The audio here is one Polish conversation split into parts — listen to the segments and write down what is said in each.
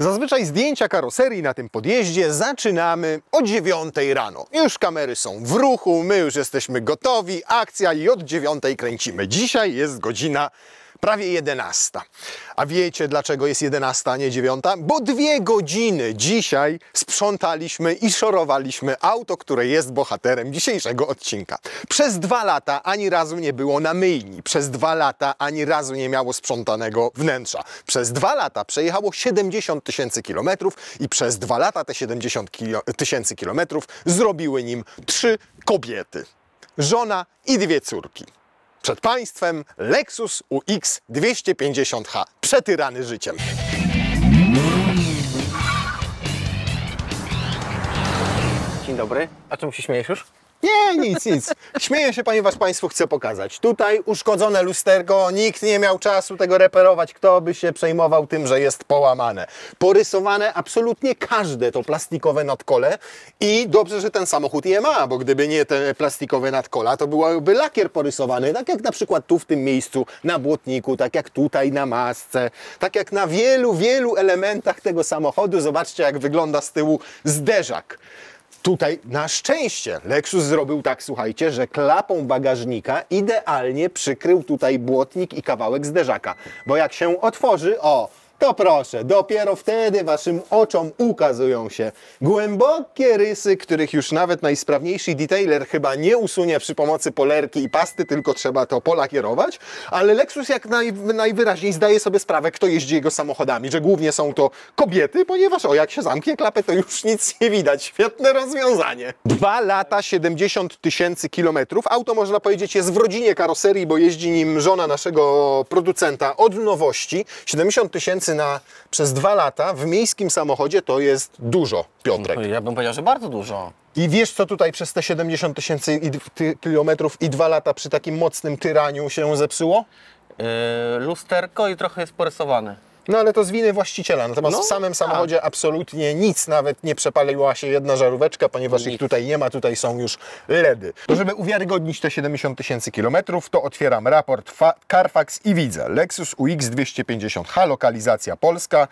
Zazwyczaj zdjęcia karoserii na tym podjeździe zaczynamy o 9 rano. Już kamery są w ruchu, my już jesteśmy gotowi, akcja i od 9 kręcimy. Dzisiaj jest godzina prawie 11. A wiecie dlaczego jest 11, a nie 9? Bo 2 godziny dzisiaj sprzątaliśmy i szorowaliśmy auto, które jest bohaterem dzisiejszego odcinka. Przez 2 lata ani razu nie było na myjni. Przez 2 lata ani razu nie miało sprzątanego wnętrza. Przez 2 lata przejechało 70 000 kilometrów i przez 2 lata te 70 000 kilometrów zrobiły nim 3 kobiety. Żona i 2 córki. Przed Państwem Lexus UX 250h, przetyrany życiem. Dzień dobry. A czemu się śmiejesz już? Nie, nic. Śmieję się, ponieważ Państwu chcę pokazać. Tutaj uszkodzone lusterko, nikt nie miał czasu tego reperować. Kto by się przejmował tym, że jest połamane? Porysowane absolutnie każde to plastikowe nadkole i dobrze, że ten samochód je ma, bo gdyby nie te plastikowe nadkola, to byłby lakier porysowany, tak jak na przykład tu w tym miejscu na błotniku, tak jak tutaj na masce, tak jak na wielu elementach tego samochodu. Zobaczcie, jak wygląda z tyłu zderzak. Tutaj na szczęście Lexus zrobił tak, słuchajcie, że klapą bagażnika idealnie przykrył tutaj błotnik i kawałek zderzaka. Bo jak się otworzy, to proszę, dopiero wtedy waszym oczom ukazują się głębokie rysy, których już nawet najsprawniejszy detailer chyba nie usunie przy pomocy polerki i pasty, tylko trzeba to polakierować. Ale Lexus jak najwyraźniej zdaje sobie sprawę, kto jeździ jego samochodami, że głównie są to kobiety, ponieważ jak się zamknie klapę, to już nic nie widać. Świetne rozwiązanie. 2 lata, 70 000 kilometrów. Auto, można powiedzieć, jest w rodzinie karoserii, bo jeździ nim żona naszego producenta od nowości. 70 000 przez 2 lata w miejskim samochodzie to jest dużo, Piotrek. No, ja bym powiedział, że bardzo dużo. I wiesz, co tutaj przez te 70 000 kilometrów i 2 lata przy takim mocnym tyraniu się zepsuło? Lusterko i trochę jest porysowane. No ale to z winy właściciela, natomiast w samym samochodzie absolutnie nic, nawet nie przepaliła się jedna żaróweczka, ponieważ ich tutaj nie ma, tutaj są już LEDy. To żeby uwiarygodnić te 70 000 kilometrów, to otwieram raport Carfax i widzę Lexus UX 250h, lokalizacja Polska,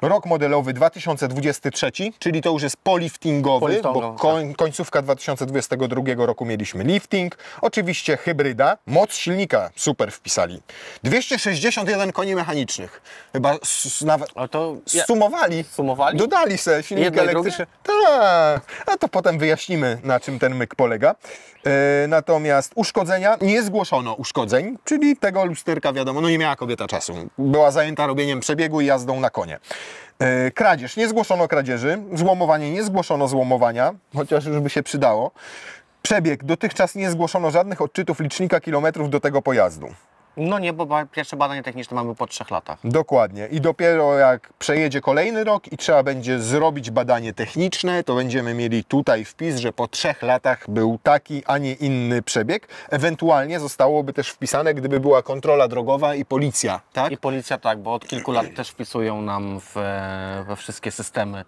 rok modelowy 2023, czyli to już jest poliftingowy, bo końcówka 2022 roku mieliśmy lifting, oczywiście hybryda, moc silnika super wpisali, 261 koni mechanicznych, chyba nawet sumowali, dodali sobie silnik elektryczny. Tak, a to potem wyjaśnimy, na czym ten myk polega. Natomiast uszkodzenia, nie zgłoszono uszkodzeń, czyli tego lusterka wiadomo, no nie miała kobieta czasu. Była zajęta robieniem przebiegu i jazdą na konie. Kradzież, nie zgłoszono kradzieży, złomowanie, nie zgłoszono złomowania, chociaż już by się przydało. Przebieg, dotychczas nie zgłoszono żadnych odczytów licznika kilometrów do tego pojazdu. No nie, bo pierwsze badanie techniczne mamy po 3 latach. Dokładnie. I dopiero jak przejedzie kolejny rok i trzeba będzie zrobić badanie techniczne, to będziemy mieli tutaj wpis, że po 3 latach był taki, a nie inny przebieg. Ewentualnie zostałoby też wpisane, gdyby była kontrola drogowa i policja, tak? I policja tak, bo od kilku lat też wpisują nam we wszystkie systemy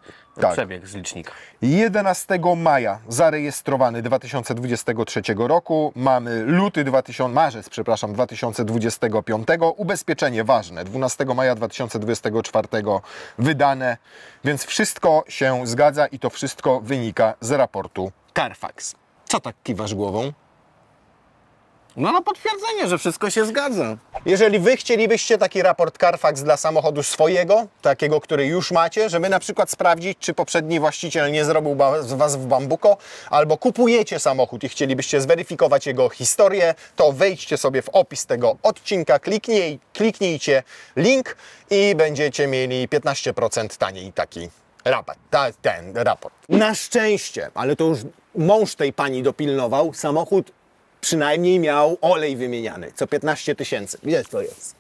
przebieg z licznika. 11 maja zarejestrowany 2023 roku. Mamy marzec 2025. Ubezpieczenie ważne. 12 maja 2024 wydane. Więc wszystko się zgadza i to wszystko wynika z raportu Carfax. Co tak kiwasz głową? No na potwierdzenie, że wszystko się zgadza. Jeżeli Wy chcielibyście taki raport Carfax dla samochodu swojego, takiego, który już macie, żeby na przykład sprawdzić, czy poprzedni właściciel nie zrobił z Was w bambuko, albo kupujecie samochód i chcielibyście zweryfikować jego historię, to wejdźcie sobie w opis tego odcinka, kliknijcie link i będziecie mieli 15% taniej taki raport. Na szczęście, ale to już mąż tej pani dopilnował, samochód przynajmniej miał olej wymieniany co 15 000. Gdzie to jest?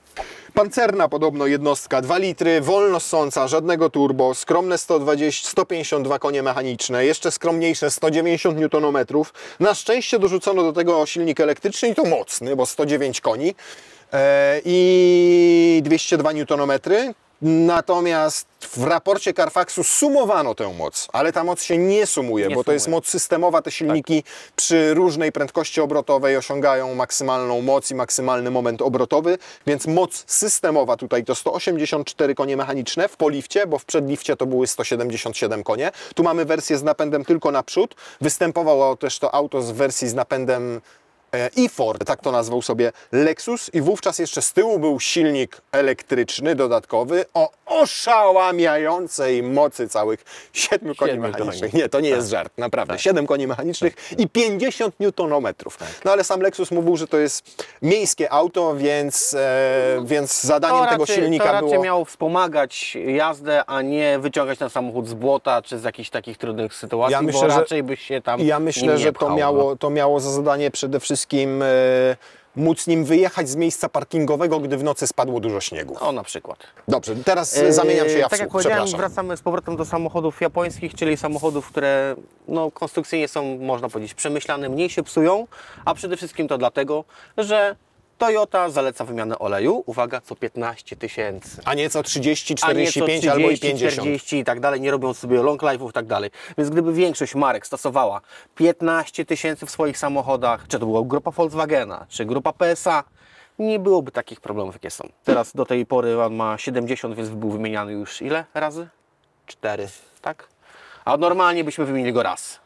Pancerna podobno jednostka, 2 litry, wolno ssąca, żadnego turbo, skromne 152 konie mechaniczne, jeszcze skromniejsze 190 Nm. Na szczęście dorzucono do tego silnik elektryczny i to mocny, bo 109 koni i 202 Nm. Natomiast w raporcie Carfaxu sumowano tę moc, ale ta moc się nie sumuje, bo to jest moc systemowa. Te silniki przy różnej prędkości obrotowej osiągają maksymalną moc i maksymalny moment obrotowy, więc moc systemowa tutaj to 184 konie mechaniczne w polifcie, bo w przedlifcie to były 177 konie. Tu mamy wersję z napędem tylko naprzód. Występowało też to auto z wersji z napędem e-Ford, tak to nazwał sobie Lexus, i wówczas jeszcze z tyłu był silnik elektryczny dodatkowy o oszałamiającej mocy całych 7 koni mechanicznych. Nie, to nie jest żart, naprawdę. 7 koni mechanicznych i 50 Nm. No ale sam Lexus mówił, że to jest miejskie auto, więc zadaniem tego silnika było... To raczej miało wspomagać jazdę, a nie wyciągać ten samochód z błota, czy z jakichś takich trudnych sytuacji, bo raczej byś się tam Ja myślę, że to miało za zadanie przede wszystkim móc nim wyjechać z miejsca parkingowego, gdy w nocy spadło dużo śniegu. O, na przykład. Dobrze, teraz zamieniam się ja w Tak jak słuch, powiedziałem, przepraszam. wracamy z powrotem do samochodów japońskich, czyli samochodów, które no, konstrukcyjnie są, można powiedzieć, przemyślane, mniej się psują, a przede wszystkim to dlatego, że Toyota zaleca wymianę oleju, uwaga, co 15 000. A nie co 30, A nie 45 co 30, albo i 50. 40 i tak dalej, nie robią sobie long life'ów i tak dalej. Więc gdyby większość marek stosowała 15 000 w swoich samochodach, czy to była grupa Volkswagena, czy grupa PSA, nie byłoby takich problemów, jakie są. Teraz do tej pory on ma 70, więc był wymieniany już ile razy? 4, tak? A normalnie byśmy wymienili go raz.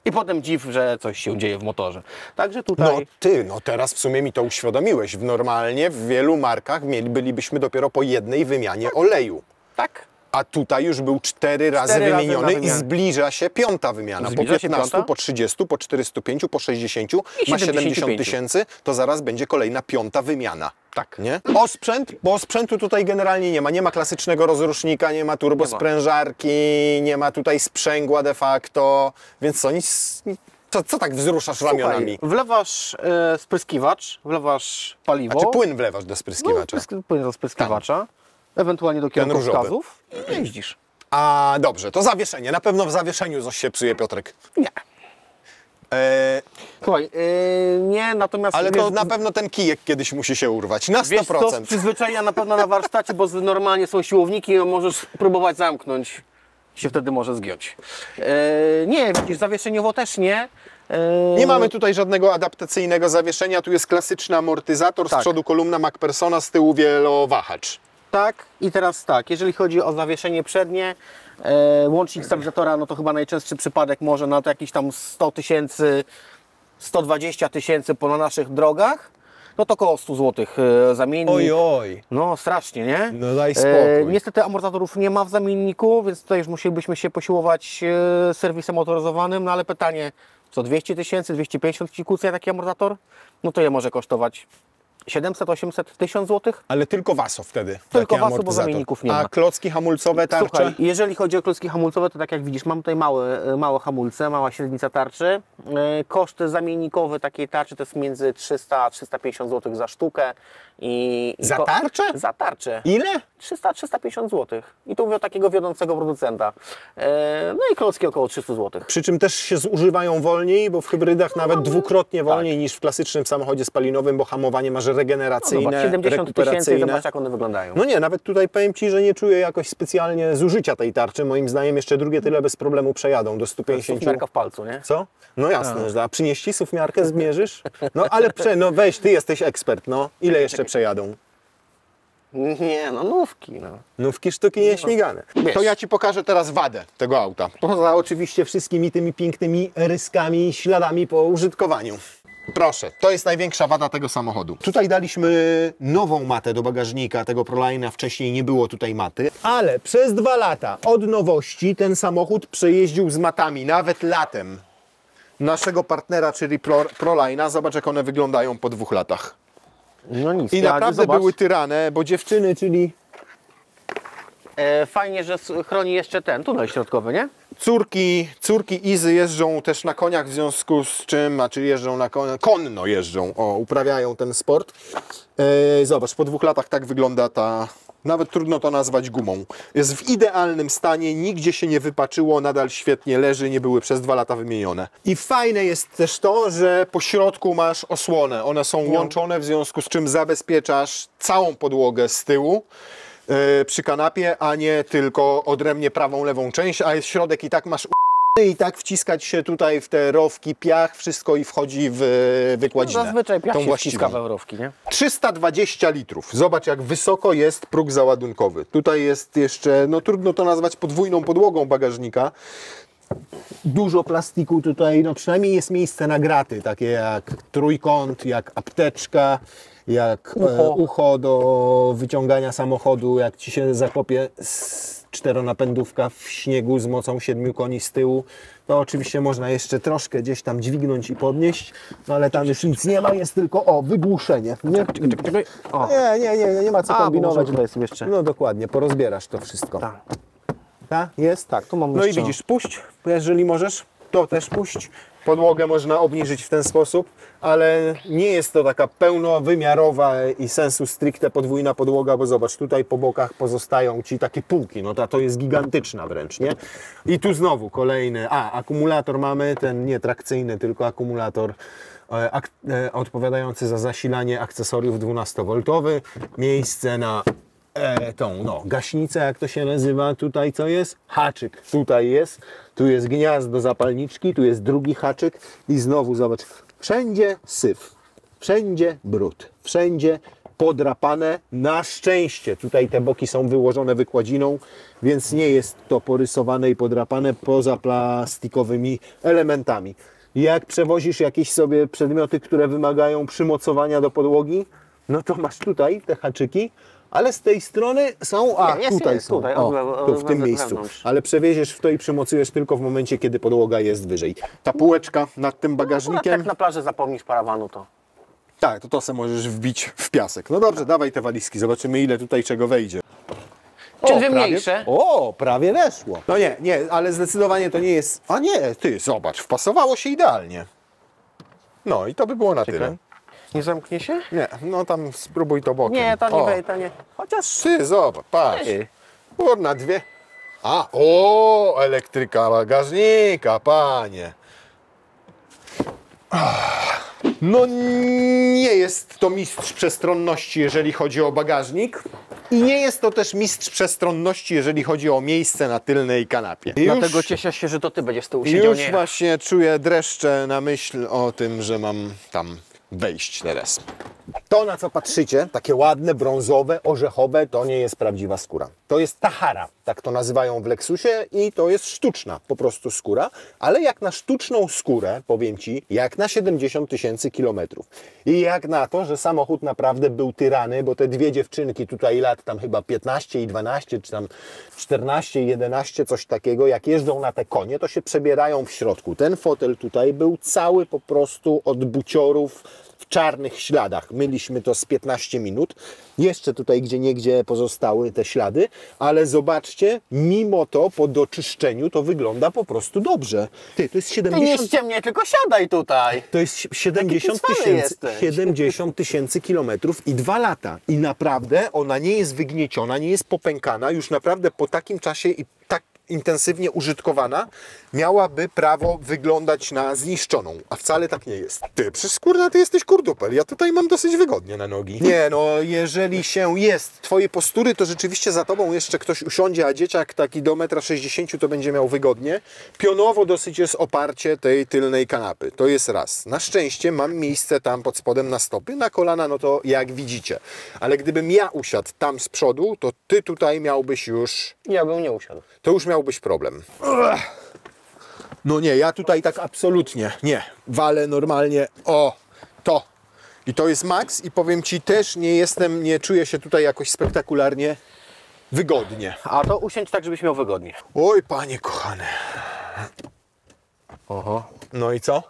I potem dziw, że coś się dzieje w motorze. Także tutaj... No teraz w sumie mi to uświadomiłeś. Normalnie w wielu markach bylibyśmy dopiero po jednej wymianie oleju. Tak? A tutaj już był 4 razy wymieniony i zbliża się 5. wymiana. Po 15, po 30, po 405, po 60, ma 70 000, to zaraz będzie kolejna 5. wymiana. Tak. Nie? Osprzęt, bo sprzętu tutaj generalnie nie ma. Nie ma klasycznego rozrusznika, nie ma turbosprężarki, nie ma tutaj sprzęgła de facto, więc co tak wzruszasz ramionami? Wlewasz spryskiwacz, wlewasz paliwo. A czy płyn wlewasz do spryskiwacza? No, płyn do spryskiwacza, ewentualnie do kierunkowskazów i jeździsz. A dobrze, to zawieszenie. Na pewno w zawieszeniu coś się psuje, Piotrek. Nie. Słuchaj, nie, natomiast... Ale to na pewno ten kijek kiedyś musi się urwać, na 100%. Wiesz co, z przyzwyczajenia na pewno na warsztacie, bo normalnie są siłowniki i możesz próbować zamknąć. Się wtedy może zgiąć. Nie, widzisz, zawieszeniowo też nie. Nie mamy tutaj żadnego adaptacyjnego zawieszenia. Tu jest klasyczny amortyzator, z przodu kolumna MacPhersona, z tyłu wielowahacz. Tak, i teraz tak, jeżeli chodzi o zawieszenie przednie, łącznik stabilizatora, no to chyba najczęstszy przypadek może na to jakieś tam 100 000, 120 000 na naszych drogach, no to około 100 zł zamiennik. Oj. No strasznie, nie? No daj spokój. Niestety amortyzatorów nie ma w zamienniku, więc tutaj już musielibyśmy się posiłować serwisem motoryzowanym, no ale pytanie, co 200 000, 250 kucnia taki amortyzator? No to je może kosztować 700, 800, 1000 zł. Ale tylko Waso wtedy. Tylko Waso, bo zamienników nie ma. A klocki hamulcowe, tarcze? Słuchaj, jeżeli chodzi o klocki hamulcowe, to tak jak widzisz, mam tutaj małe hamulce, mała średnica tarczy. Koszty zamiennikowe takiej tarczy to jest między 300 a 350 zł za sztukę. Za tarczę? Za tarczę. Ile? 300-350 zł. I tu mówię o takiego wiodącego producenta. No i klocki około 300 zł. Przy czym też się zużywają wolniej, bo w hybrydach nawet dwukrotnie wolniej niż w klasycznym samochodzie spalinowym, bo hamowanie masz regeneracyjne, 70 000, zobacz jak one wyglądają. No nie, nawet tutaj powiem Ci, że nie czuję jakoś specjalnie zużycia tej tarczy. Moim zdaniem jeszcze drugie tyle bez problemu przejadą do 150. Sufmiarka w palcu, nie? Co? No jasne, a przynieść Ci sufmiarkę, zmierzysz? No ale weź, Ty jesteś ekspert, no. Ile jeszcze przejadą? Nie, no nówki. No. Nówki, sztuki nieśmigane. To ja Ci pokażę teraz wadę tego auta. Poza oczywiście wszystkimi tymi pięknymi ryskami i śladami po użytkowaniu. Proszę, to jest największa wada tego samochodu. Tutaj daliśmy nową matę do bagażnika tego Proline'a, wcześniej nie było tutaj maty. Ale przez 2 lata od nowości ten samochód przejeździł z matami, nawet latem. Naszego partnera, czyli Proline'a, zobacz jak one wyglądają po 2 latach. No nic. I naprawdę były tyrane, bo dziewczyny, czyli... Fajnie, że chroni jeszcze ten tunel środkowy, nie? Córki Izy jeżdżą też na koniach, w związku z czym, znaczy jeżdżą na konno jeżdżą, uprawiają ten sport. Zobacz, po 2 latach tak wygląda ta, nawet trudno to nazwać gumą. Jest w idealnym stanie, nigdzie się nie wypaczyło, nadal świetnie leży, nie były przez 2 lata wymienione. I fajne jest też to, że po środku masz osłonę, one są łączone, w związku z czym zabezpieczasz całą podłogę z tyłu. przy kanapie, a nie tylko odrębnie prawą, lewą część, a jest środek i tak masz i tak wciskać się tutaj w te rowki, piach, wszystko i wchodzi w wykładzinę. No, zazwyczaj piach tą się właściwą. wciska we wrowki, nie? 320 litrów. Zobacz, jak wysoko jest próg załadunkowy. Tutaj jest jeszcze, no trudno to nazwać podwójną podłogą bagażnika. Dużo plastiku tutaj, no przynajmniej jest miejsce na graty, takie jak trójkąt, jak apteczka, jak ucho do wyciągania samochodu, jak ci się zakopie czteronapędówka w śniegu z mocą 7 koni z tyłu. To oczywiście można jeszcze troszkę gdzieś tam dźwignąć i podnieść, no ale tam już nic nie ma, jest tylko wygłuszenie. Nie, Czekaj. O. nie ma co kombinować. Tutaj jest jeszcze. No dokładnie, porozbierasz to wszystko. Tak. Ta? Jest? Tak, tu mam No i jeszcze- widzisz, puść, jeżeli możesz, to też puść. Podłogę można obniżyć w ten sposób, ale nie jest to taka pełnowymiarowa i sensu stricte podwójna podłoga, bo zobacz, tutaj po bokach pozostają ci takie półki, no to jest gigantyczna wręcz, nie? I tu znowu kolejny, akumulator mamy, ten nie trakcyjny, tylko akumulator odpowiadający za zasilanie akcesoriów 12V, miejsce na tą gaśnicę, jak to się nazywa, tutaj co jest? Haczyk, tutaj jest, tu jest gniazdo zapalniczki, tu jest drugi haczyk i znowu zobacz, wszędzie syf, wszędzie brud, wszędzie podrapane, na szczęście tutaj te boki są wyłożone wykładziną, więc nie jest to porysowane i podrapane poza plastikowymi elementami. Jak przewozisz jakieś sobie przedmioty, które wymagają przymocowania do podłogi, no to masz tutaj te haczyki, ale z tej strony są, tutaj są, tutaj, tu w tym miejscu. wewnątrz. Ale przewieziesz w to i przymocujesz tylko w momencie, kiedy podłoga jest wyżej. Ta półeczka nad tym bagażnikiem, Jak na plaży zapomnisz parawanu, to... tak, to se możesz wbić w piasek. No dobrze, dawaj te walizki, zobaczymy ile tutaj czego wejdzie. Czy dwie mniejsze? Prawie weszło. No nie, ale zdecydowanie to nie jest, ty, zobacz, wpasowało się idealnie. No i to by było na tyle. Nie zamknie się? Nie, no tam spróbuj to bokiem. Nie, to nie O. wejdzie, to nie. Chociaż... Ty, zobacz, patrz. Ty. Na dwie. Elektryka bagażnika, panie. No nie jest to mistrz przestronności, jeżeli chodzi o bagażnik. I nie jest to też mistrz przestronności, jeżeli chodzi o miejsce na tylnej kanapie. Dlatego cieszę się, że to ty będziesz z tyłu siedział, Już nie ja. właśnie czuję dreszcze na myśl o tym, że mam tam wejść teraz. To, na co patrzycie, takie ładne, brązowe, orzechowe, to nie jest prawdziwa skóra. To jest Tahara, tak to nazywają w Lexusie i to jest sztuczna po prostu skóra, ale jak na sztuczną skórę, powiem Ci, jak na 70 000 kilometrów i jak na to, że samochód naprawdę był tyrany, bo te dwie dziewczynki tutaj lat tam chyba 15 i 12, czy tam 14 i 11, coś takiego, jak jeżdżą na te konie, to się przebierają w środku. Ten fotel tutaj był cały po prostu od buciorów, w czarnych śladach. Myliśmy to z 15 minut. Jeszcze tutaj gdzieniegdzie pozostały te ślady, ale zobaczcie, mimo to po doczyszczeniu to wygląda po prostu dobrze. Ty, to jest Ty nie 70... ściemnie, tylko siadaj tutaj. To jest 70 cwany tysięcy, jesteś. 70 000 kilometrów i 2 lata. I naprawdę ona nie jest wygnieciona, nie jest popękana. Już naprawdę po takim czasie i tak intensywnie użytkowana, miałaby prawo wyglądać na zniszczoną, a wcale tak nie jest. Ty, przecież kurna, ty jesteś kurdupel, ja tutaj mam dosyć wygodnie na nogi. Nie, no jeżeli się jest twojej postury, to rzeczywiście za tobą jeszcze ktoś usiądzie, a dzieciak taki do 1,60 m to będzie miał wygodnie. Pionowo dosyć jest oparcie tej tylnej kanapy, to jest raz. Na szczęście mam miejsce tam pod spodem na stopy, na kolana, no to jak widzicie. Ale gdybym ja usiadł tam z przodu, to ty tutaj miałbyś już... Ja bym nie usiadł. To już miałbyś problem. No nie, ja tutaj tak absolutnie nie. Walę normalnie to. I to jest maks i powiem Ci też nie czuję się tutaj jakoś spektakularnie wygodnie. A to usiądź tak, żebyś miał wygodnie. Oj, panie kochany. Oho. No i co?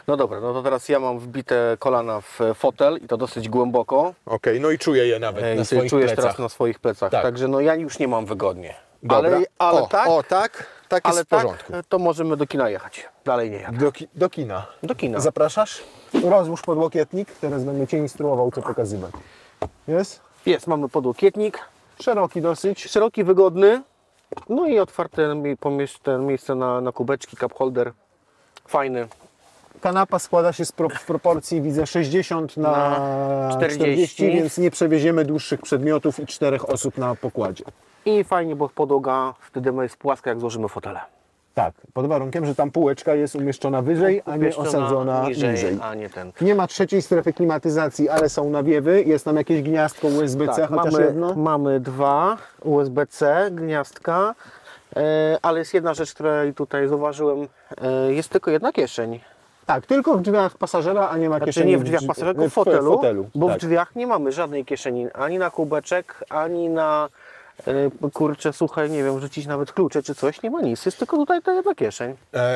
No dobra, no to teraz ja mam wbite kolana w fotel i to dosyć głęboko. Okej, no i czuję je nawet na I ty swoich czujesz plecach. teraz na swoich plecach. Tak. Także no ja już nie mam wygodnie. Dobra. Ale tak, tak jest w porządku. to możemy do kina jechać. Dalej nie jadę. Do kina. Do kina. Zapraszasz? Rozłóż podłokietnik, teraz będę Cię instruował, co pokazywać. Jest? Jest, mamy podłokietnik. Szeroki dosyć. Szeroki, wygodny. No i otwarte miejsce na kubeczki, cup holder. Fajny. kanapa składa się w proporcji, widzę, 60 na 40, więc nie przewieziemy dłuższych przedmiotów i 4 osób na pokładzie. I fajnie, bo podłoga wtedy jest płaska, jak złożymy fotele. Tak, pod warunkiem, że tam półeczka jest umieszczona wyżej, a nie osadzona niżej. A nie ten. Nie ma trzeciej strefy klimatyzacji, ale są nawiewy. Jest tam jakieś gniazdko USB-C, Tak, chociaż jedno. mamy 2 USB-C gniazdka, ale jest jedna rzecz, której tutaj zauważyłem, jest tylko jedna kieszeń. Tak, tylko w drzwiach pasażera, a nie ma kieszeni. Nie w drzwiach pasażera, tylko w fotelu, bo tak. w drzwiach nie mamy żadnej kieszeni, ani na kubeczek, ani na kurczę, słuchaj, nie wiem, rzucić nawet klucze czy coś, nie ma nic, jest tylko tutaj ta jedna kieszeń.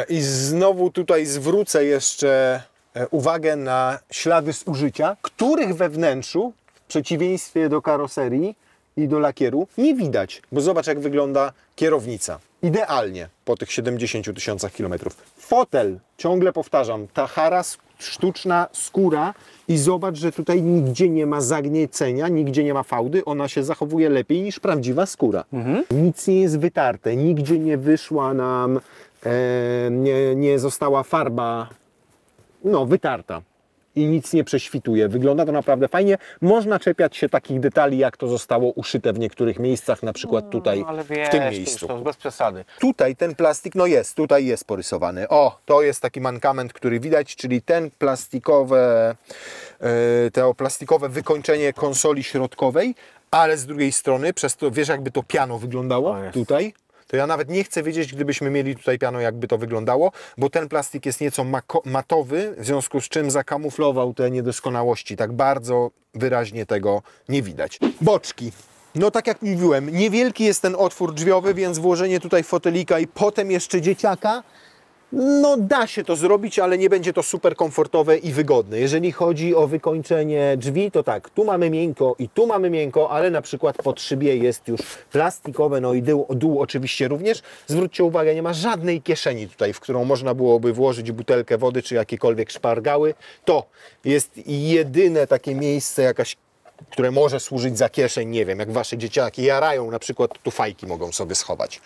I znowu tutaj zwrócę jeszcze uwagę na ślady zużycia, których we wnętrzu, w przeciwieństwie do karoserii i do lakieru, nie widać, bo zobacz, jak wygląda kierownica. Idealnie po tych 70 000 kilometrów. Fotel, ciągle powtarzam, ta sztuczna skóra i zobacz, że tutaj nigdzie nie ma zagniecenia, nigdzie nie ma fałdy, ona się zachowuje lepiej niż prawdziwa skóra. Nic nie jest wytarte, nigdzie nie wyszła nam, nie została farba wytarta i nic nie prześwituje. Wygląda to naprawdę fajnie. Można czepiać się takich detali, jak to zostało uszyte w niektórych miejscach, na przykład tutaj, Ale wiesz, w tym miejscu. To bez przesady. Tutaj ten plastik, tutaj jest porysowany. O, to jest taki mankament, który widać, czyli ten to plastikowe wykończenie konsoli środkowej, ale z drugiej strony, przez to, wiesz, jakby to piano wyglądało tutaj? To ja nawet nie chcę wiedzieć, gdybyśmy mieli tutaj piano, jakby to wyglądało, bo ten plastik jest nieco matowy, w związku z czym zakamuflował te niedoskonałości. Tak bardzo wyraźnie tego nie widać. Boczki. No tak jak mówiłem, niewielki jest ten otwór drzwiowy, więc włożenie tutaj fotelika i potem jeszcze dzieciaka, no da się to zrobić, ale nie będzie to super komfortowe i wygodne. Jeżeli chodzi o wykończenie drzwi, to tak, tu mamy miękko i tu mamy miękko, ale na przykład pod szybie jest już plastikowe, no i dół oczywiście również. Zwróćcie uwagę, nie ma żadnej kieszeni tutaj, w którą można byłoby włożyć butelkę wody czy jakiekolwiek szpargały. To jest jedyne takie miejsce, które może służyć za kieszeń, nie wiem, jak wasze dzieciaki jarają, na przykład tu fajki mogą sobie schować.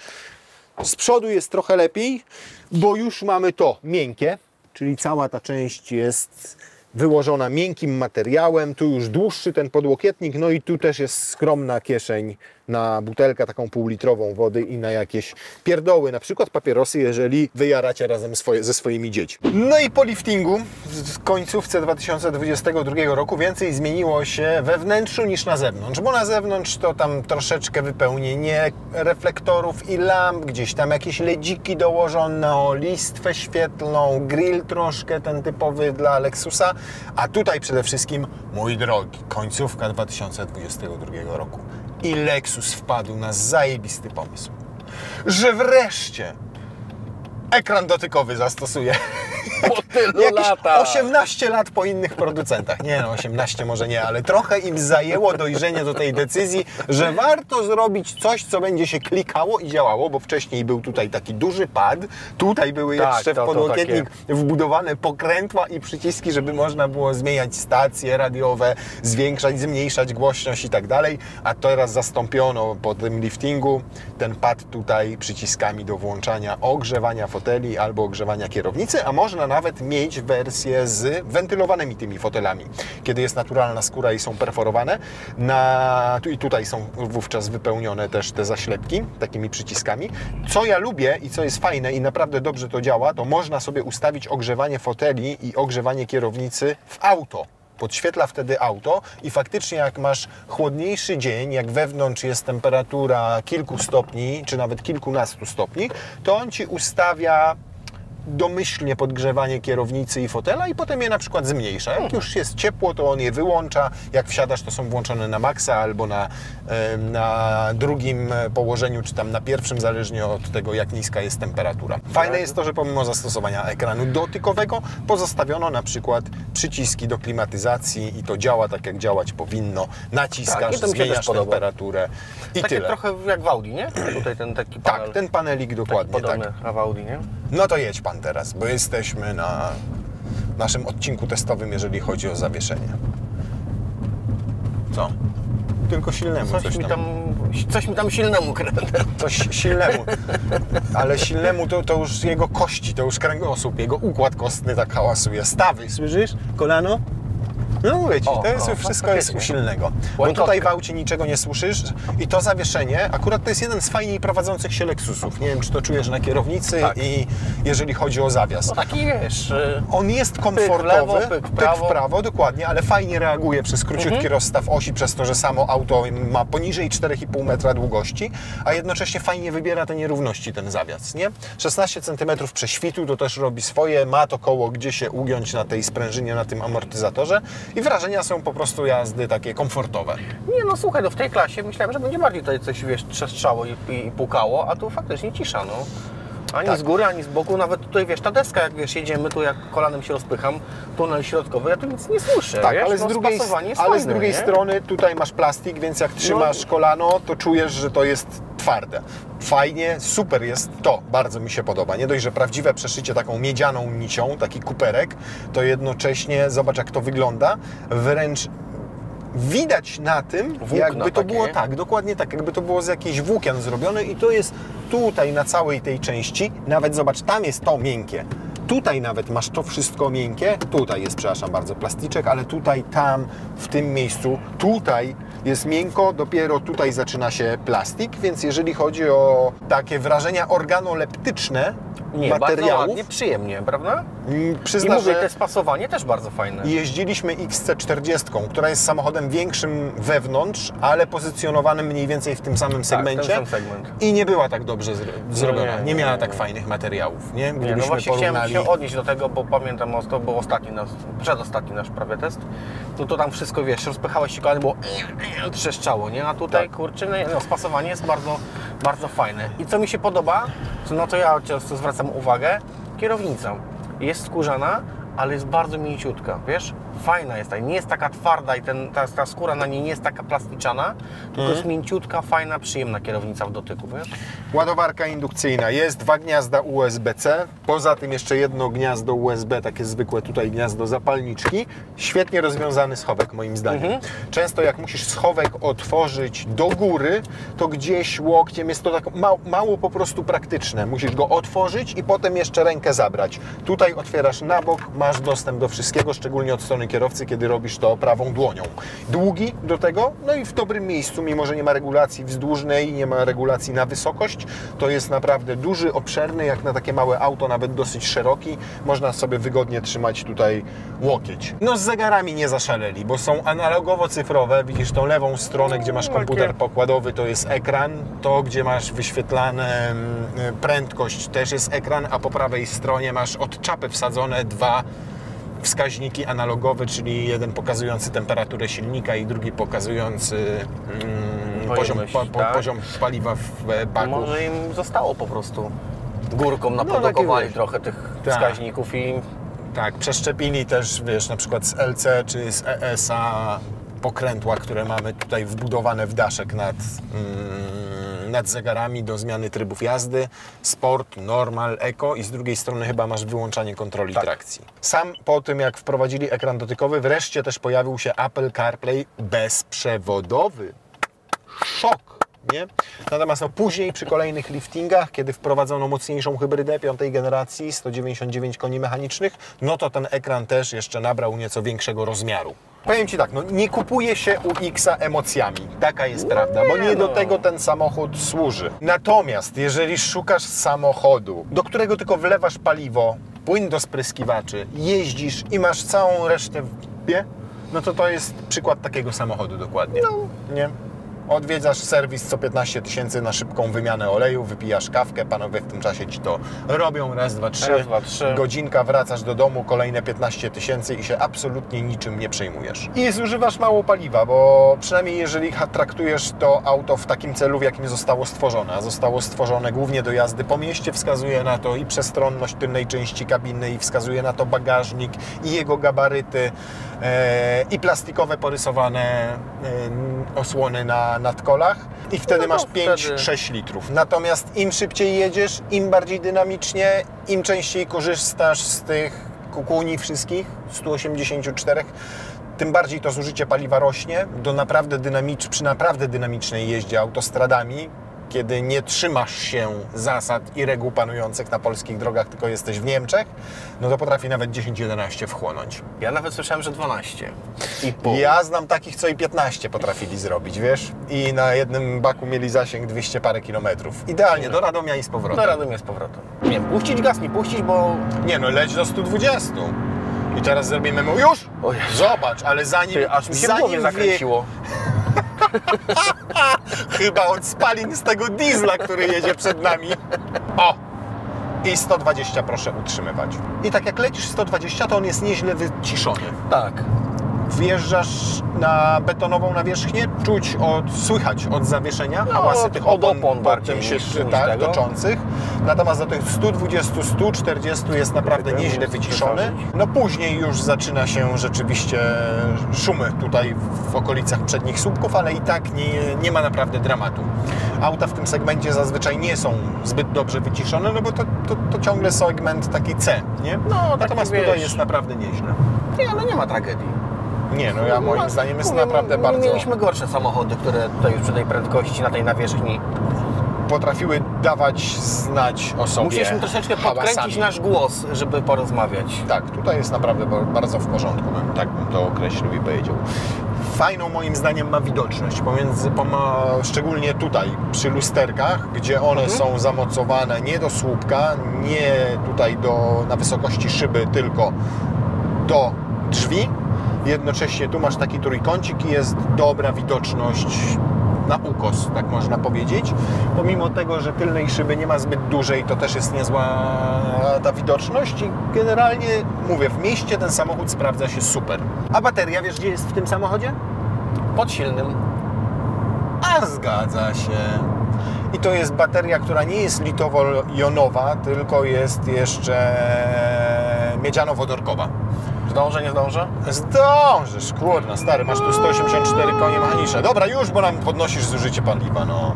Z przodu jest trochę lepiej, bo już mamy to miękkie, czyli cała ta część jest wyłożona miękkim materiałem. Tu już dłuższy ten podłokietnik, no i tu też jest skromna kieszeń na butelkę taką półlitrową wody i na jakieś pierdoły, na przykład papierosy, jeżeli wyjaracie razem ze swoimi dziećmi. No i po liftingu w końcówce 2022 roku więcej zmieniło się we wnętrzu niż na zewnątrz, bo na zewnątrz to tam troszeczkę wypełnienie reflektorów i lamp, gdzieś tam jakieś ledziki dołożone, listwę świetlną, grill troszkę ten typowy dla Lexusa, a tutaj przede wszystkim, mój drogi, końcówka 2022 roku. I Lexus wpadł na zajebisty pomysł, że wreszcie ekran dotykowy zastosuje. Po tylu latach. 18 lat po innych producentach. Nie no, 18 może nie, ale trochę im zajęło dojrzenie do tej decyzji, że warto zrobić coś, co będzie się klikało i działało, bo wcześniej był tutaj taki duży pad, tutaj były jeszcze w podłokietnik wbudowane pokrętła i przyciski, żeby można było zmieniać stacje radiowe, zwiększać, zmniejszać głośność i tak dalej, a teraz zastąpiono po tym liftingu ten pad tutaj przyciskami do włączania ogrzewania foteli albo ogrzewania kierownicy, a można nawet mieć wersję z wentylowanymi tymi fotelami, kiedy jest naturalna skóra i są perforowane. I tutaj są wówczas wypełnione też te zaślepki takimi przyciskami. Co ja lubię i co jest fajne i naprawdę dobrze to działa, to można sobie ustawić ogrzewanie foteli i ogrzewanie kierownicy w auto. Podświetla wtedy auto i faktycznie jak masz chłodniejszy dzień, jak wewnątrz jest temperatura kilku stopni, czy nawet kilkunastu stopni, to on Ci ustawia domyślnie podgrzewanie kierownicy i fotela i potem je na przykład zmniejsza. Jak już jest ciepło, to on je wyłącza. Jak wsiadasz, to są włączone na maksa albo na drugim położeniu, czy tam na pierwszym, zależnie od tego, jak niska jest temperatura. Fajne jest to, że pomimo zastosowania ekranu dotykowego pozostawiono na przykład przyciski do klimatyzacji i to działa tak, jak działać powinno. Naciskasz, zmieniasz temperaturę i takie tyle. Trochę jak w Audi, nie? Tutaj ten taki panel. Tak, ten panelik dokładnie. Podobny w Audi, nie? No to jedź pan teraz, bo jesteśmy na naszym odcinku testowym, jeżeli chodzi o zawieszenie. Co? Tylko silnemu Coś mi tam Coś mi tam silnemu kręcę. Coś silnemu. Ale silnemu to już jego kości, to już kręgosłup, jego układ kostny tak hałasuje. Stawy, słyszysz? Kolano? No mówię ci, wszystko jest u silnego. Bo tutaj w aucie niczego nie słyszysz i to zawieszenie, akurat to jest jeden z fajniej prowadzących się Lexusów. Nie wiem, czy to czujesz na kierownicy i jeżeli chodzi o zawias. No taki wiesz... On jest komfortowy, pyk w prawo, dokładnie, ale fajnie reaguje przez króciutki rozstaw osi, przez to, że samo auto ma poniżej 4,5 metra długości, a jednocześnie fajnie wybiera te nierówności ten zawias, nie? 16 cm prześwitu to też robi swoje, ma to koło gdzie się ugiąć na tej sprężynie, na tym amortyzatorze i wrażenia są po prostu jazdy takie komfortowe. Nie no słuchaj, no w tej klasie myślałem, że będzie bardziej tutaj coś, wiesz, trzeszczało i pukało, a tu faktycznie cisza, no. Ani z góry, ani z boku, nawet tutaj, wiesz, ta deska, jak wiesz, jedziemy, tu jak kolanem się rozpycham, tunel środkowy, ja tu nic nie słyszę, tak, wiesz? ale z drugiej strony tutaj masz plastik, więc jak trzymasz kolano, to czujesz, że to jest twarde. Fajnie, super jest to, bardzo mi się podoba. Nie dość, że prawdziwe przeszycie taką miedzianą nicią, taki kuperek, to jednocześnie, zobacz jak to wygląda, wręcz widać na tym, włókna jakby to takie. było tak, dokładnie tak, jakby to było z jakichś włókien zrobione i to jest tutaj na całej tej części, nawet zobacz, tam jest to miękkie. Tutaj nawet masz to wszystko miękkie, tutaj jest, przepraszam bardzo, plasticzek, ale tutaj, tam, w tym miejscu, tutaj jest miękko, dopiero tutaj zaczyna się plastik, więc jeżeli chodzi o takie wrażenia organoleptyczne materiałów... Bardzo ładnie, przyjemnie, prawda? Przyznam, I mówię, że te spasowanie też bardzo fajne. jeździliśmy XC40, która jest samochodem większym wewnątrz, ale pozycjonowanym mniej więcej w tym samym segmencie. ten sam segment. I nie była tak dobrze zrobiona. Nie miała nie. tak fajnych materiałów, nie? Nie, no Gdybyśmy właśnie porównali... chciałem się odnieść do tego, bo pamiętam, to był przedostatni nasz prawie test. No to tam wszystko, wiesz, rozpychałeś się kolany, było trzeszczało, nie? A tutaj, kurczę, no, spasowanie jest bardzo, bardzo fajne. I co mi się podoba, no to ja często zwracam uwagę, kierownica jest skórzana, ale jest bardzo mięciutka, wiesz? Fajna jest, nie jest taka twarda i ta skóra na niej nie jest taka plasticzana, tylko jest mięciutka, fajna, przyjemna kierownica w dotyku, wiesz? Ładowarka indukcyjna. Jest 2 gniazda USB-C, poza tym jeszcze jedno gniazdo USB, takie zwykłe tutaj gniazdo zapalniczki. Świetnie rozwiązany schowek moim zdaniem. Często jak musisz schowek otworzyć do góry, to gdzieś łokciem jest to tak mało po prostu praktyczne. Musisz go otworzyć i potem jeszcze rękę zabrać. Tutaj otwierasz na bok, masz dostęp do wszystkiego, szczególnie od strony kierowcy, kiedy robisz to prawą dłonią. Długi do tego, no i w dobrym miejscu, mimo że nie ma regulacji wzdłużnej, nie ma regulacji na wysokość, to jest naprawdę duży, obszerny, jak na takie małe auto, nawet dosyć szeroki. Można sobie wygodnie trzymać tutaj łokieć. No z zegarami nie zaszaleli, bo są analogowo-cyfrowe. Widzisz tą lewą stronę, gdzie masz komputer pokładowy, to jest ekran. To, gdzie masz wyświetlane prędkość, też jest ekran, a po prawej stronie masz od czapy wsadzone 2 wskaźniki analogowe, czyli jeden pokazujący temperaturę silnika i drugi pokazujący poziom paliwa w baku. Może im zostało po prostu górką, naprodukowali trochę tych wskaźników i... Tak, przeszczepili też, wiesz, na przykład z LC czy z ES-a pokrętła, które mamy tutaj wbudowane w daszek nad zegarami do zmiany trybów jazdy, sport, normal, eco i z drugiej strony chyba masz wyłączanie kontroli trakcji. Sam po tym, jak wprowadzili ekran dotykowy, wreszcie też pojawił się Apple CarPlay bezprzewodowy. Szok! Nie? Natomiast później przy kolejnych liftingach, kiedy wprowadzono mocniejszą hybrydę 5. generacji, 199 koni mechanicznych, no to ten ekran też jeszcze nabrał nieco większego rozmiaru. Powiem Ci tak, no nie kupuje się u X-a emocjami, taka jest prawda, bo nie do tego ten samochód służy. Natomiast jeżeli szukasz samochodu, do którego tylko wlewasz paliwo, płyn do spryskiwaczy, jeździsz i masz całą resztę w dupie, no to jest przykład takiego samochodu dokładnie. Nie? Odwiedzasz serwis co 15 000 na szybką wymianę oleju, wypijasz kawkę, panowie w tym czasie Ci to robią, raz, dwa, trzy, godzinka, wracasz do domu, kolejne 15 000 i się absolutnie niczym nie przejmujesz. I zużywasz mało paliwa, bo przynajmniej jeżeli traktujesz to auto w takim celu, w jakim zostało stworzone, a zostało stworzone głównie do jazdy po mieście, wskazuje na to i przestronność tylnej części kabiny, i wskazuje na to bagażnik, i jego gabaryty, i plastikowe porysowane osłony na nadkolach i wtedy masz 5-6 litrów. Natomiast im szybciej jedziesz, im bardziej dynamicznie, im częściej korzystasz z tych kukuni wszystkich, 184, tym bardziej to zużycie paliwa rośnie przy naprawdę dynamicznej jeździe autostradami, kiedy nie trzymasz się zasad i reguł panujących na polskich drogach, tylko jesteś w Niemczech, no to potrafi nawet 10-11 wchłonąć. Ja nawet słyszałem, że 12,5. Ja znam takich, co i 15 potrafili zrobić, wiesz? I na jednym baku mieli zasięg 200 parę kilometrów. Idealnie, do Radomia i z powrotem. Do Radomia z powrotem. Nie wiem, puścić gaz, nie puścić, bo... Nie no, leć do 120. I teraz zrobimy mu już? O Jezu. Zobacz, ale zanim... Ty, aż mi się w głowie zakręciło. Chyba od spalin z tego diesla, który jedzie przed nami. O! I 120 proszę utrzymywać. I tak jak lecisz 120, to on jest nieźle wyciszony. Tak. Wjeżdżasz na betonową nawierzchnię, słychać od zawieszenia No, hałasy tych od opon opon bardziej potem się niż tak, tego. toczących. Natomiast do tych 120, 140 jest naprawdę nieźle wyciszony. No później już zaczyna się rzeczywiście szumy tutaj w okolicach przednich słupków, ale i tak nie ma naprawdę dramatu. Auta w tym segmencie zazwyczaj nie są zbyt dobrze wyciszone, no bo to ciągle segment taki C, nie? No, Natomiast taki, tutaj wiesz, jest naprawdę nieźle. Nie, no nie ma tragedii. Nie, no moim zdaniem jest naprawdę bardzo... Mieliśmy gorsze samochody, które tutaj już przy tej prędkości, na tej nawierzchni. Potrafiły dawać znać o sobie. Musieliśmy troszeczkę podkręcić hałasami. nasz głos, żeby porozmawiać. Tak, tutaj jest naprawdę bardzo w porządku, tak bym to określił i powiedział. Fajną moim zdaniem ma widoczność, szczególnie tutaj przy lusterkach, gdzie one są zamocowane nie do słupka, nie tutaj na wysokości szyby, tylko do drzwi. Jednocześnie tu masz taki trójkącik i jest dobra widoczność na ukos, tak można powiedzieć. Pomimo tego, że tylnej szyby nie ma zbyt dużej, to też jest niezła ta widoczność i generalnie, mówię, w mieście ten samochód sprawdza się super. A bateria, wiesz gdzie jest w tym samochodzie? Pod silnym. A zgadza się. I to jest bateria, która nie jest litowo-jonowa, tylko jest jeszcze miedziano-wodorkowa. Zdążę, nie zdążę? Zdążysz, kurna, stary, masz tu 184 konie mechaniczne. Dobra, już, bo nam podnosisz zużycie paliwa, no.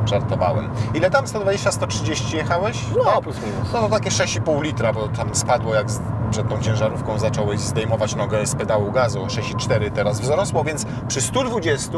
Żartowałem. Ile tam? 120, 130 jechałeś? No, Tak? plus minus. No to takie 6,5 litra, bo tam spadło jak przed tą ciężarówką zacząłeś zdejmować nogę z pedału gazu. 6,4 teraz wzrosło, więc przy 120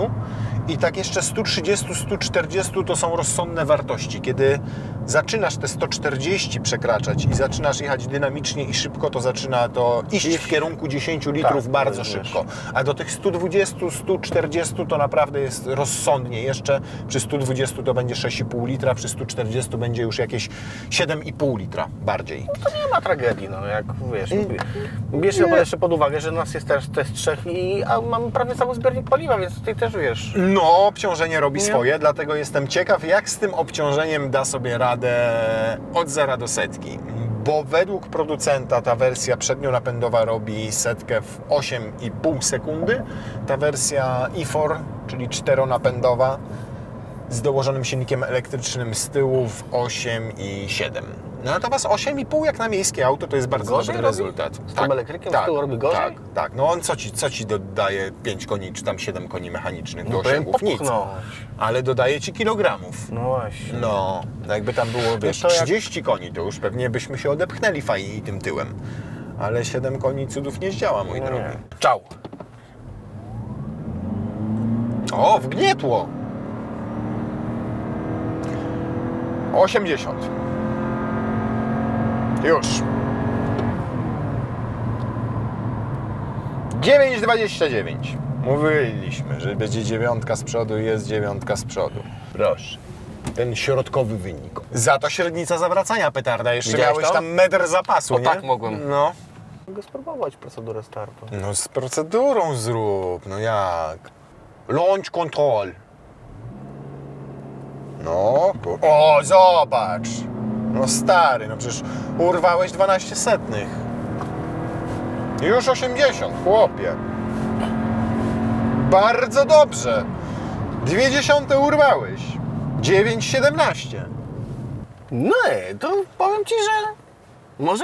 i tak jeszcze 130, 140 to są rozsądne wartości. Kiedy zaczynasz te 140 przekraczać i zaczynasz jechać dynamicznie i szybko, to zaczyna to iść w kierunku 10 litrów Tak, bardzo wiesz. szybko. A do tych 120, 140 to naprawdę jest rozsądnie. Jeszcze przy 120 to będzie 6,5 litra, przy 140 będzie już jakieś 7,5 litra bardziej. To nie ma tragedii, no jak wiesz. Bierz jeszcze pod uwagę, że nas jest też trzech a mamy prawie cały zbiornik paliwa, więc tutaj też wiesz. No, obciążenie robi swoje, dlatego jestem ciekaw, jak z tym obciążeniem da sobie radę od 0 do setki. Bo według producenta ta wersja przednionapędowa robi setkę w 8,5 sekundy. Ta wersja e-4, czyli czteronapędowa, z dołożonym silnikiem elektrycznym z tyłu w 8,7. No, natomiast 8,5 jak na miejskie auto to jest bardzo Gorzej dobry robi? rezultat. Z tym elektrykiem z tyłu robi gorzej? Tak, tak. No on co ci dodaje 5 koni, czy tam 7 koni mechanicznych do No, powinien osiągów? Nic. popchnąć. Ale dodaje ci kilogramów. No właśnie. No, jakby tam było, wiesz, to jak- 30 koni, to już pewnie byśmy się odepchnęli fajnie tym tyłem. Ale 7 koni cudów nie zdziała, mój No drogi. nie. Czał. O, wgnietło! 80. Już. 9,29. Mówiliśmy, że będzie 9 z przodu i jest 9 z przodu. Proszę. Ten środkowy wynik. Za to średnica zawracania petarda. Jeszcze Widziałeś miałeś to? tam metr zapasu, O, nie? tak mogłem. No. Mogę spróbować procedurę startu. No z procedurą zrób. No jak? Launch control. No. O, zobacz. No stary, no przecież urwałeś 12 setnych. Już 80, chłopie. Bardzo dobrze. 0,2 urwałeś. 9,17. No, to powiem Ci, że może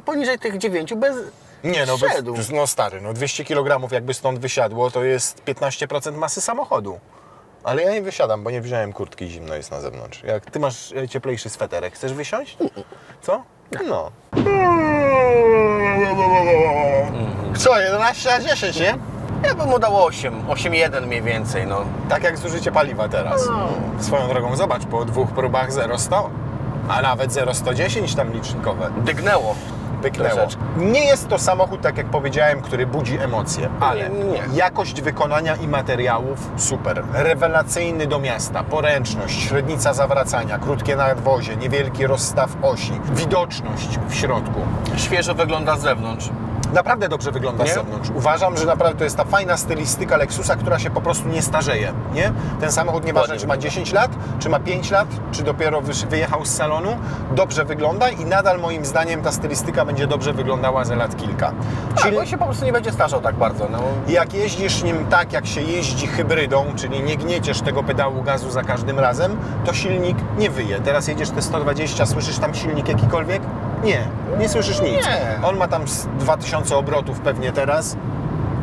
poniżej tych 9 bez... Nie no, Szedł. no stary, no 200 kg jakby stąd wysiadło, to jest 15% masy samochodu. Ale ja nie wysiadam, bo nie wziąłem kurtki, zimno jest na zewnątrz. Jak ty masz cieplejszy sweterek, chcesz wysiąść? Co? No. Co, 11 na 10, nie? Ja bym mu dał 8, 8,1 mniej więcej, no. Tak jak zużycie paliwa teraz. Swoją drogą, zobacz, po 2 próbach 0,100, a nawet 0,110 tam licznikowe. Dygnęło. Pyknęło. Troszeczkę. Nie jest to samochód, tak jak powiedziałem, który budzi emocje, ale Nie. jakość wykonania i materiałów super. Rewelacyjny do miasta, poręczność, średnica zawracania, krótkie nadwozie, niewielki rozstaw osi, widoczność w środku. Świeżo wygląda z zewnątrz. Naprawdę dobrze wygląda z Nie? zewnątrz. Uważam, że naprawdę to jest ta fajna stylistyka Lexusa, która się po prostu nie starzeje. Nie? Ten samochód, nieważne czy ma 10 lat, czy ma 5 lat, czy dopiero wyjechał z salonu, dobrze wygląda i nadal moim zdaniem ta stylistyka będzie dobrze wyglądała za lat kilka. Tak, bo się po prostu nie będzie starzał tak bardzo. No. Jak jeździsz nim tak, jak się jeździ hybrydą, czyli nie gnieciesz tego pedału gazu za każdym razem, to silnik nie wyje. Teraz jedziesz te 120, słyszysz tam silnik jakikolwiek? Nie słyszysz nic. Nie. On ma tam 2000 obrotów pewnie teraz.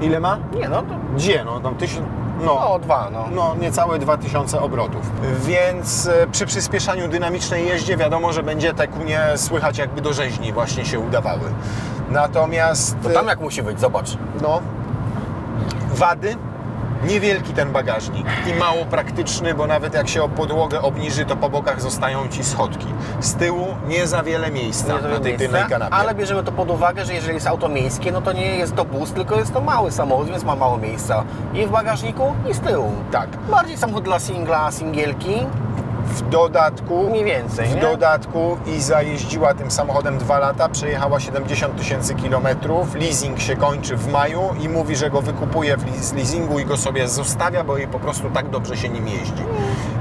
Ile ma? Nie, no to... Gdzie? No, tam 1000... No, 2, no. No, niecałe 2000 obrotów. Więc przy przyspieszaniu dynamicznej jeździe wiadomo, że będzie te kunie słychać jakby do rzeźni właśnie się udawały. Natomiast... To tam jak musi być, zobacz. No, wady, niewielki ten bagażnik i mało praktyczny, bo nawet jak się o podłogę obniży, to po bokach zostają Ci schodki. Z tyłu nie za wiele miejsca na tej tylnej kanapie. Ale bierzemy to pod uwagę, że jeżeli jest auto miejskie, no to nie jest to bus, tylko jest to mały samochód, więc ma mało miejsca. I w bagażniku, i z tyłu. Tak. Bardziej samochód dla singla, singielki. W dodatku, Mniej więcej, w nie? dodatku Iza jeździła tym samochodem 2 lata, przejechała 70 000 kilometrów, leasing się kończy w maju i mówi, że go wykupuje z leasingu i go sobie zostawia, bo jej po prostu tak dobrze się nim jeździ.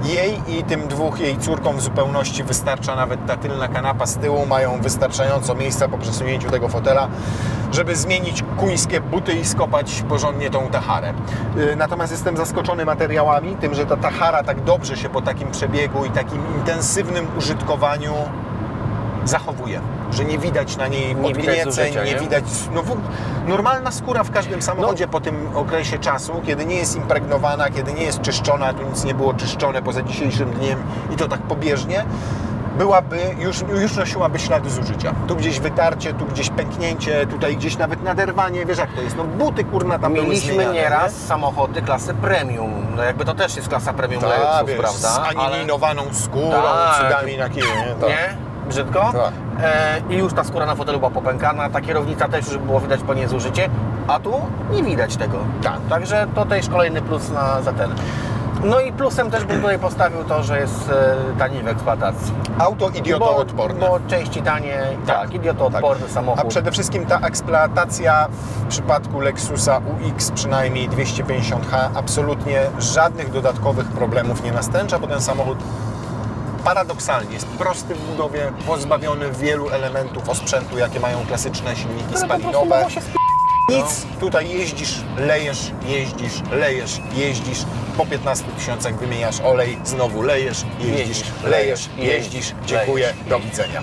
Jej i tym 2 jej córkom w zupełności wystarcza nawet ta tylna kanapa z tyłu, mają wystarczająco miejsca po przesunięciu tego fotela, żeby zmienić kuńskie buty i skopać porządnie tą Taharę. Natomiast jestem zaskoczony materiałami, tym, że ta Tahara tak dobrze się po takim przebiegu i takim intensywnym użytkowaniu zachowuje. Że nie widać na niej Nie widać podgnieceń, zużycia, nie nie? widać... No, normalna skóra w każdym samochodzie po tym okresie czasu, kiedy nie jest impregnowana, kiedy nie jest czyszczona, tu nic nie było czyszczone poza dzisiejszym dniem i to tak pobieżnie, byłaby, już nosiłaby ślady zużycia. Tu gdzieś wytarcie, tu gdzieś pęknięcie, tutaj gdzieś nawet naderwanie, wiesz jak to jest, no buty kurna tam były Mieliśmy zmieniane, nieraz nie? samochody klasy premium. No jakby to też jest klasa premium Tak, Lexus, wiesz, prawda? z anilinowaną skórą, Tak. cudami na kinie, nie? Tak. Nie? Brzydko? Tak. I już ta skóra na fotelu była popękana, ta kierownica też już było widać po niej zużycie, a tu nie widać tego. Tak. Także to też kolejny plus za ten. No i plusem też bym tutaj postawił to, że jest tani w eksploatacji. Auto idiotoodporne. Bo części tanie, tak idiotoodporny samochód. A przede wszystkim ta eksploatacja w przypadku Lexusa UX, przynajmniej 250h, absolutnie żadnych dodatkowych problemów nie nastręcza, bo ten samochód paradoksalnie jest prosty w budowie, pozbawiony wielu elementów osprzętu, jakie mają klasyczne silniki spalinowe. Nic, tutaj jeździsz, lejesz, jeździsz, po 15 000 wymieniasz olej, znowu lejesz, jeździsz, lejesz, jeździsz, dziękuję, do widzenia.